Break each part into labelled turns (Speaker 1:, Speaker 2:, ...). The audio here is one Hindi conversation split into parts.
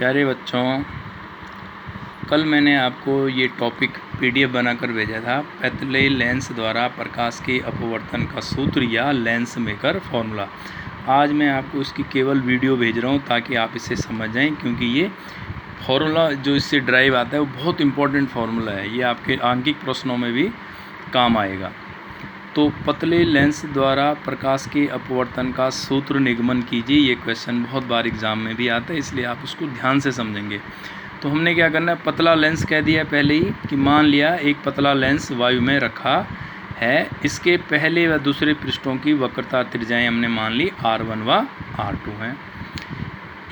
Speaker 1: प्यारे बच्चों, कल मैंने आपको ये टॉपिक पीडीएफ बनाकर भेजा था। पतले लेंस द्वारा प्रकाश के अपवर्तन का सूत्र या लेंस मेकर फॉर्मूला। आज मैं आपको इसकी केवल वीडियो भेज रहा हूँ ताकि आप इसे समझ जाएं, क्योंकि ये फॉर्मूला जो इससे ड्राइव आता है वो बहुत इंपॉर्टेंट फार्मूला है। ये आपके आंकिक प्रश्नों में भी काम आएगा। तो पतले लेंस द्वारा प्रकाश के अपवर्तन का सूत्र निगमन कीजिए। ये क्वेश्चन बहुत बार एग्ज़ाम में भी आता है, इसलिए आप उसको ध्यान से समझेंगे। तो हमने क्या करना है, पतला लेंस कह दिया पहले ही कि मान लिया एक पतला लेंस वायु में रखा है। इसके पहले व दूसरे पृष्ठों की वक्रता त्रिज्याएं हमने मान ली R1 व R2 हैं।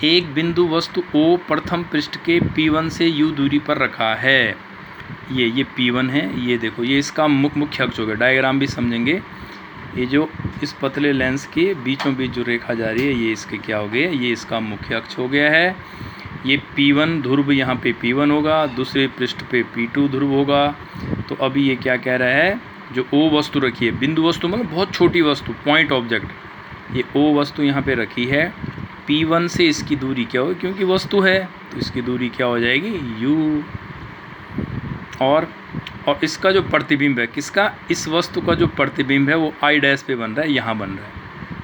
Speaker 1: एक बिंदु वस्तु O प्रथम पृष्ठ के P1 से U दूरी पर रखा है। ये P1 है। ये देखो, ये इसका मुख्य अक्ष हो गया। डायग्राम भी समझेंगे। ये जो इस पतले लेंस के बीचों बीच जो रेखा जा रही है, ये इसके क्या हो गया, ये इसका मुख्य अक्ष हो गया है। ये P1 ध्रुव यहाँ पे P1 होगा, दूसरे पृष्ठ पे P2 ध्रुव होगा। तो अभी ये क्या कह रहा है, जो O वस्तु रखी है, बिंदु वस्तु मतलब बहुत छोटी वस्तु, पॉइंट ऑब्जेक्ट, ये O वस्तु यहाँ पे रखी है। P1 से इसकी दूरी क्या होगी, क्योंकि वस्तु है तो इसकी दूरी क्या हो जाएगी, U। और इसका जो प्रतिबिंब है, किसका, इस वस्तु का जो प्रतिबिंब है वो I डैश पे बन रहा है, यहाँ बन रहा है।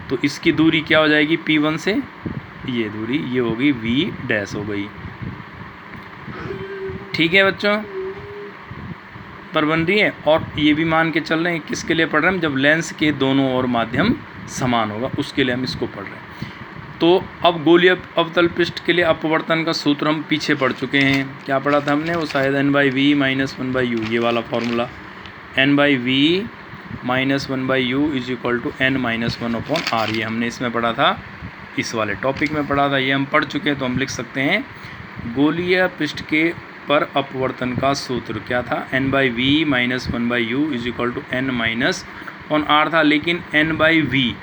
Speaker 1: तो इसकी दूरी क्या हो जाएगी P1 से, ये दूरी ये होगी V डैश हो गई। ठीक है बच्चों, पर बन रही है। और ये भी मान के चल रहे हैं, किसके लिए पढ़ रहे हैं, जब लेंस के दोनों ओर माध्यम समान होगा उसके लिए हम इसको पढ़ रहे हैं। तो अब गोलीय अवतल पृष्ठ के लिए अपवर्तन का सूत्र हम पीछे पढ़ चुके हैं। क्या पढ़ा था हमने, वो शायद n/v - 1/u, ये वाला फॉर्मूला, n/v - 1/u = n-1/r। ये हमने इसमें पढ़ा था, इस वाले टॉपिक में पढ़ा था। ये हम पढ़ चुके हैं, तो हम लिख सकते हैं गोलीय पृष्ठ के पर अपवर्तन का सूत्र क्या था, n/v - 1/u = n-1r था। लेकिन n/v,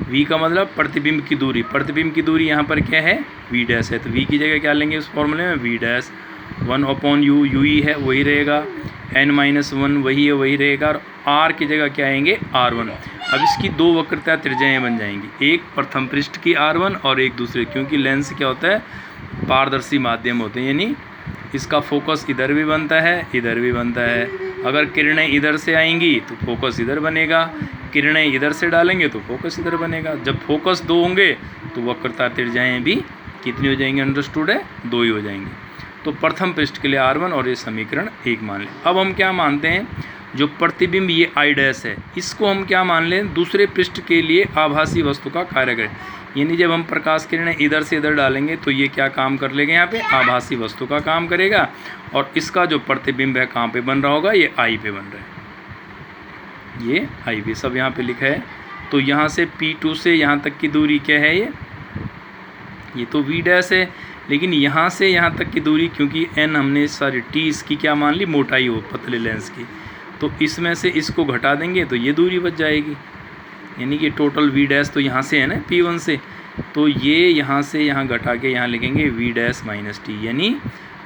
Speaker 1: v का मतलब प्रतिबिंब की दूरी, प्रतिबिंब की दूरी यहाँ पर क्या है, v डैश है। तो v की जगह क्या लेंगे इस फॉर्मूले में, v डैश 1/u, u ही है वही रहेगा, n-1 वही है वही रहेगा, और r की जगह क्या आएंगे, R1। अब इसकी दो वक्रता त्रिज्याएं बन जाएंगी, एक प्रथम पृष्ठ की R1 और एक दूसरे, क्योंकि लेंस क्या होता है, पारदर्शी माध्यम होते हैं, यानी इसका फोकस इधर भी बनता है इधर भी बनता है। अगर किरणें इधर से आएंगी तो फोकस इधर बनेगा, किरणें इधर से डालेंगे तो फोकस इधर बनेगा। जब फोकस दो होंगे तो वक्रता त्रिज्याएं भी कितनी हो जाएंगी, अंडरस्टूड है, दो ही हो जाएंगी। तो प्रथम पृष्ठ के लिए R1 और ये समीकरण 1 मान लें। अब हम क्या मानते हैं, जो प्रतिबिंब ये I डैश है, इसको हम क्या मान लें, दूसरे पृष्ठ के लिए आभासी वस्तु का कार्य करें। यानी जब हम प्रकाश किरणें इधर से इधर डालेंगे तो ये क्या काम कर लेगा, यहाँ पे आभासी वस्तु का काम करेगा। और इसका जो प्रतिबिंब है कहाँ पे बन रहा होगा, ये I पे बन रहा है, ये I पे, सब यहाँ पे लिखा है। तो यहाँ से P2 से यहाँ तक की दूरी क्या है, ये तो V डैश है। लेकिन यहाँ से यहाँ तक की दूरी, क्योंकि n हमने सारी t इसकी क्या मान ली, मोटाई हो पतले लेंस की, तो इसमें से इसको घटा देंगे तो ये दूरी बच जाएगी। यानी कि टोटल v डैश तो यहाँ से है ना, P1 से, तो ये यहाँ से यहाँ घटा के यहाँ लिखेंगे v डैश माइनस t। यानी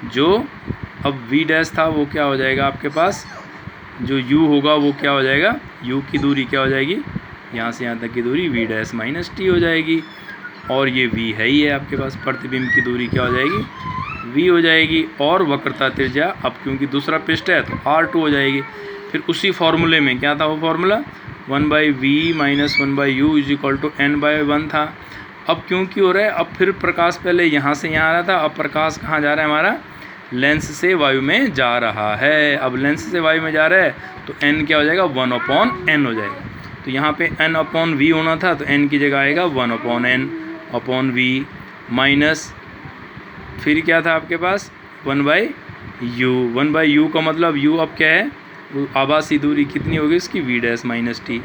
Speaker 1: जो अब v डैश था वो क्या हो जाएगा आपके पास, जो u होगा वो क्या हो जाएगा, u की दूरी क्या हो जाएगी, यहाँ से यहाँ तक की दूरी v डैश माइनस t हो जाएगी। और ये v है ही है आपके पास, प्रतिबिंब की दूरी क्या हो जाएगी, v हो जाएगी। और वक्रता त्रिज्या, अब क्योंकि दूसरा पृष्ठ है तो R2 हो जाएगी। फिर उसी फॉर्मूले में क्या था वो फॉर्मूला, 1/v - 1/u = n/1 था। अब क्योंकि हो रहा है, अब फिर प्रकाश पहले यहाँ से यहाँ आ रहा था, अब प्रकाश कहाँ जा रहा है हमारा, लेंस से वायु में जा रहा है। अब लेंस से वायु में जा रहा है तो n क्या हो जाएगा, 1/n हो जाएगा। तो यहाँ पे n/v होना था, तो n की जगह आएगा 1/n/v माइनस, फिर क्या था आपके पास 1/u। 1/u का मतलब u अब क्या है, आभासी दूरी कितनी होगी इसकी, v डैश माइनस t,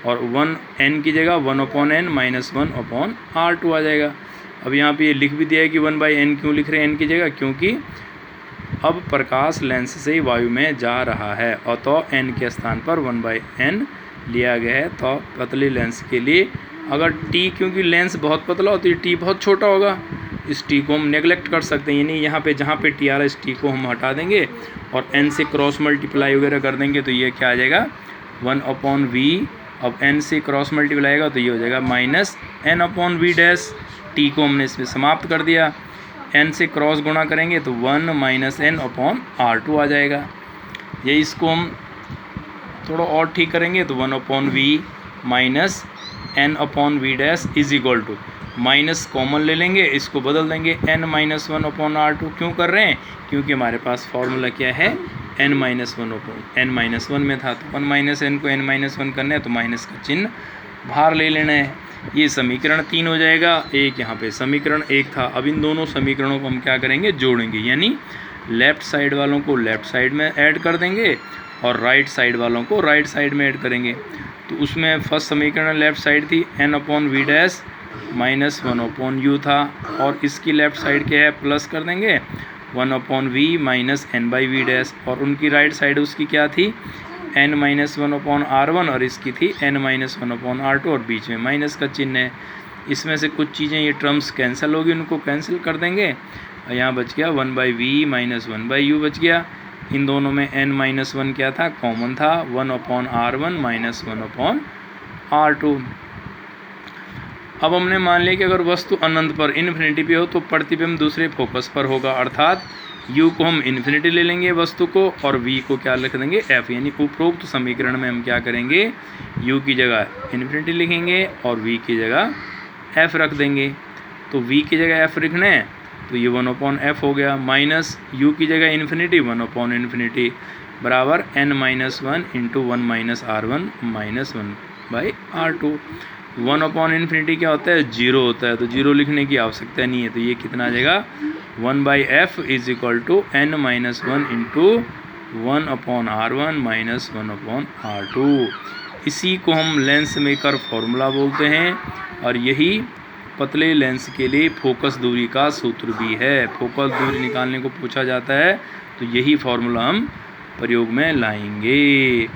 Speaker 1: और 1n की जगह 1/n - 1/r2 आ जाएगा। अब यहाँ पे ये लिख भी दिया है कि 1/n क्यों लिख रहे हैं n की जगह, क्योंकि अब प्रकाश लेंस से वायु में जा रहा है और तो n के स्थान पर 1/n लिया गया है। तो पतले लेंस के लिए अगर t, क्योंकि लेंस बहुत पतला होती है, t बहुत छोटा होगा, इस t को हम नेगलेक्ट कर सकते हैं। यानी यहाँ पे जहाँ पे t आ रहा है इस t को हम हटा देंगे और n से क्रॉस मल्टीप्लाई वगैरह कर देंगे, तो ये क्या आ जाएगा 1/v। अब n से क्रॉस मल्टीप्लाई आएगा तो ये हो जाएगा -n/v डैश, t को हमने इसमें समाप्त कर दिया। n से क्रॉस गुणा करेंगे तो 1 माइनस n अपॉन R2 आ जाएगा। ये इसको हम थोड़ा और ठीक करेंगे तो 1 upon v minus n upon v dash is equal to, minus common ले लेंगे, इसको बदल देंगे n माइनस 1 अपॉन R2। क्यों कर रहे हैं? क्योंकि हमारे पास फॉर्मूला क्या है, n minus 1 upon n minus 1 में था, तो 1 माइनस n को n माइनस 1 करना है तो माइनस का चिन्ह बाहर ले लेना है। ये समीकरण 3 हो जाएगा। एक यहाँ पे समीकरण 1 था। अब इन दोनों समीकरणों को हम क्या करेंगे, जोड़ेंगे, यानी लेफ़्ट साइड वालों को लेफ़्ट साइड में ऐड कर देंगे और राइट साइड वालों को राइट साइड में ऐड करेंगे। तो उसमें फर्स्ट समीकरण लेफ़्ट साइड थी n upon v dash minus 1 upon u था, और इसकी लेफ़्ट साइड क्या है, प्लस कर देंगे 1 upon v minus n by v dash, और उनकी राइट साइड उसकी क्या थी, n माइनस 1 अपॉन R1, और इसकी थी n माइनस 1 अपॉन R2, और बीच में माइनस का चिन्ह है। इसमें से कुछ चीज़ें ये टर्म्स कैंसिल होगी, उनको कैंसिल कर देंगे, और यहाँ बच गया 1 by v minus 1 by u बच गया। इन दोनों में n माइनस 1 क्या था, कॉमन था, 1 upon R1 minus 1 upon R2। अब हमने मान लिया कि अगर वस्तु अनंत पर इन्फिनिटी पे हो तो प्रतिबिंब दूसरे फोकस पर होगा, अर्थात u को हम इन्फिनिटी ले लेंगे वस्तु को, और v को क्या लिख देंगे, f, यानी उपरोक्त समीकरण में हम क्या करेंगे, u की जगह इन्फिनिटी लिखेंगे और v की जगह f रख देंगे। तो v की जगह f लिखना है तो ये 1 अपॉन f हो गया, माइनस u की जगह इन्फिनिटी 1 अपॉन इन्फिनिटी बराबर n minus 1 into 1 minus R1 minus 1 by R2। 1 upon infinity क्या होता है, 0 होता है, तो 0 लिखने की आवश्यकता नहीं है। तो ये कितना आ जाएगा, 1 by f is equal to n minus 1 into 1 upon R1 minus 1 upon R2। इसी को हम लेंस मेकर फॉर्मूला बोलते हैं, और यही पतले लेंस के लिए फोकस दूरी का सूत्र भी है। फोकस दूरी निकालने को पूछा जाता है तो यही फार्मूला हम प्रयोग में लाएंगे।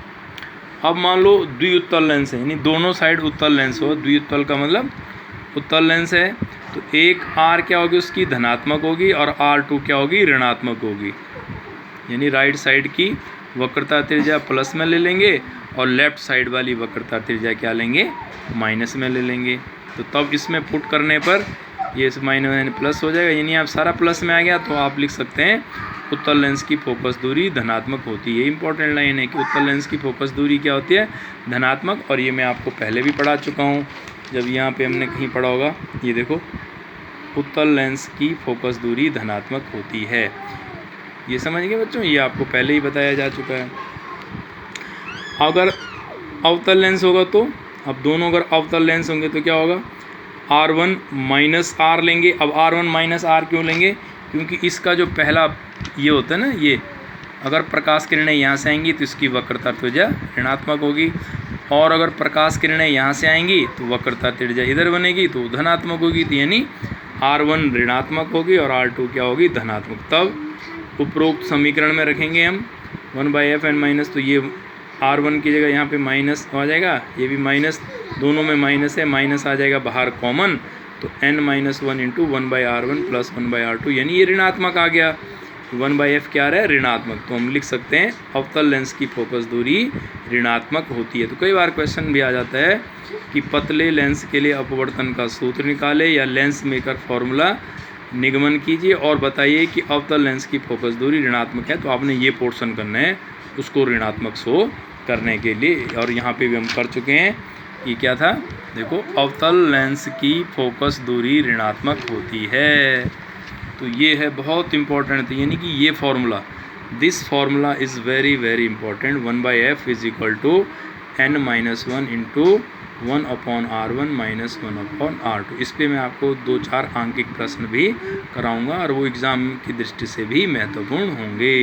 Speaker 1: अब मान लो द्विउत्तल लेंस है, यानी दोनों साइड उत्तल लेंस हो। द्विउत्तल का मतलब उत्तल लेंस है, तो एक R क्या होगी, उसकी धनात्मक होगी, और R2 क्या होगी, ऋणात्मक होगी। यानी राइट साइड की वक्रता त्रिज्या प्लस में ले लेंगे और लेफ़्ट साइड वाली वक्रता त्रिज्या क्या लेंगे, माइनस में ले लेंगे। तो तब इसमें पुट करने पर ये इस माइनस प्लस हो जाएगा, यानी आप सारा प्लस में आ गया तो आप लिख सकते हैं उत्तल लेंस की फोकस दूरी धनात्मक होती है। इंपॉर्टेंट लाइन है कि उत्तल लेंस की फोकस दूरी क्या होती है, धनात्मक। और ये मैं आपको पहले भी पढ़ा चुका हूँ, जब यहाँ पे हमने कहीं पढ़ा होगा। ये देखो, उत्तल लेंस की फोकस दूरी धनात्मक होती है। ये समझ गए बच्चों, ये आपको पहले ही बताया जा चुका है। अगर अवतल लेंस होगा तो, अब दोनों अगर अवतल लेंस होंगे तो क्या होगा, R1 माइनस R लेंगे। अब R1 माइनस R क्यों लेंगे, क्योंकि इसका जो पहला ये होता है ना, ये अगर प्रकाश किरणें यहाँ से आएंगी तो इसकी वक्रता त्रिज्या ऋणात्मक होगी, और अगर प्रकाश किरणें यहाँ से आएंगी तो वक्रता त्रिज्या इधर बनेगी तो धनात्मक होगी। तो यानी R1 ऋणात्मक होगी और R2 क्या होगी, धनात्मक। तब उपरोक्त समीकरण में रखेंगे हम 1/f n माइनस, तो ये R1 की जगह यहाँ पे माइनस आ जाएगा, ये भी माइनस, दोनों में माइनस है, माइनस आ जाएगा बाहर कॉमन, तो n minus 1 into 1/R1 plus 1/R2, यानी ये ऋणात्मक आ गया। 1/f क्या है, ऋणात्मक। तो हम लिख सकते हैं अवतल लेंस की फोकस दूरी ऋणात्मक होती है। तो कई बार क्वेश्चन भी आ जाता है कि पतले लेंस के लिए अपवर्तन का सूत्र निकाले या लेंस मेकर फॉर्मूला निगमन कीजिए और बताइए कि अवतल लेंस की फोकस दूरी ऋणात्मक है। तो आपने ये पोर्शन करना है उसको ऋणात्मक शो करने के लिए, और यहाँ पे भी हम कर चुके हैं। ये क्या था, देखो, अवतल लेंस की फोकस दूरी ऋणात्मक होती है। तो ये है बहुत इंपॉर्टेंट, यानी कि ये formula, this formula is very very important. 1/f is equal to n minus 1 into 1 upon R1 minus 1 upon R2। इस पर मैं आपको 2-4 आंकिक प्रश्न भी कराऊंगा और वो एग्ज़ाम की दृष्टि से भी महत्वपूर्ण होंगे।